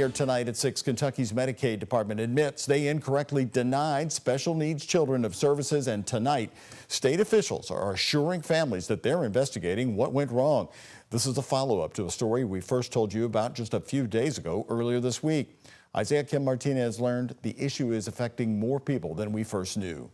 Here tonight at 6, Kentucky's Medicaid Department admits they incorrectly denied special needs children of services, and tonight, state officials are assuring families that they're investigating what went wrong. This is a follow-up to a story we first told you about just a few days ago earlier this week. Isaiah Kim Martinez learned the issue is affecting more people than we first knew.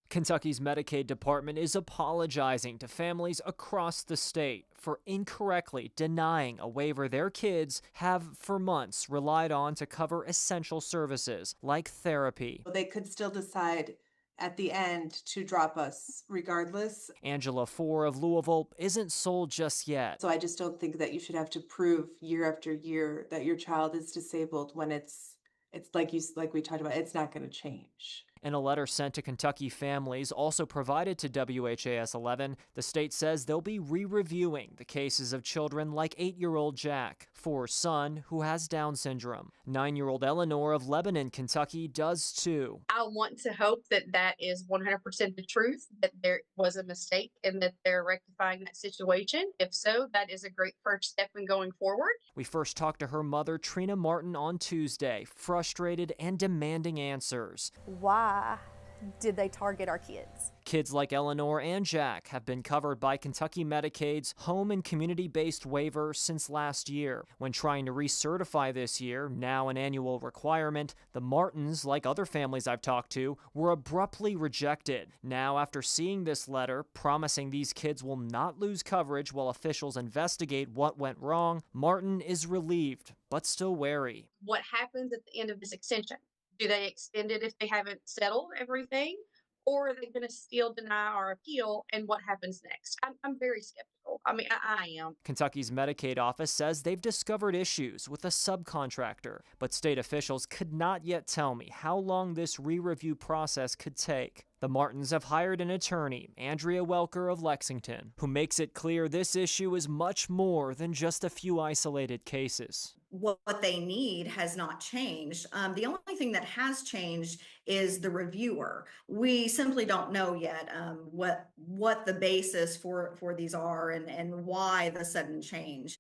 Kentucky's Medicaid Department is apologizing to families across the state for incorrectly denying a waiver their kids have for months relied on to cover essential services like therapy. They could still decide at the end to drop us regardless. Angela Four of Louisville isn't sold just yet. So I just don't think that you should have to prove year after year that your child is disabled when it's like we talked about, it's not going to change. In a letter sent to Kentucky families, also provided to WHAS 11, the state says they'll be re-reviewing the cases of children like 8-year-old Jack, Four's son, who has Down syndrome. 9-year-old Eleanor of Lebanon, Kentucky, does too. I want to hope that that is 100% the truth, that there was a mistake and that they're rectifying that situation. If so, that is a great first step in going forward. We first talked to her mother, Trina Martin, on Tuesday, frustrated and demanding answers. Why did they target our kids? Kids like Eleanor and Jack have been covered by Kentucky Medicaid's home and community-based waiver since last year. When trying to recertify this year, now an annual requirement, the Martins, like other families I've talked to, were abruptly rejected. Now, after seeing this letter promising these kids will not lose coverage while officials investigate what went wrong, Martin is relieved, but still wary. What happens at the end of this extension? Do they extend it if they haven't settled everything? Or are they going to still deny our appeal? And what happens next? I'm very skeptical. I mean, I am. Kentucky's Medicaid Office says they've discovered issues with a subcontractor, but state officials could not yet tell me how long this re-review process could take. The Martins have hired an attorney, Andrea Welker of Lexington, who makes it clear this issue is much more than just a few isolated cases. What they need has not changed. The only thing that has changed is the reviewer. We simply don't know yet what the basis for these are and why the sudden change.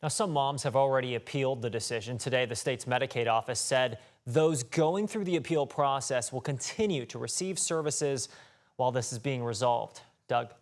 Now, some moms have already appealed the decision. Today, the state's Medicaid office said those going through the appeal process will continue to receive services while this is being resolved. Doug.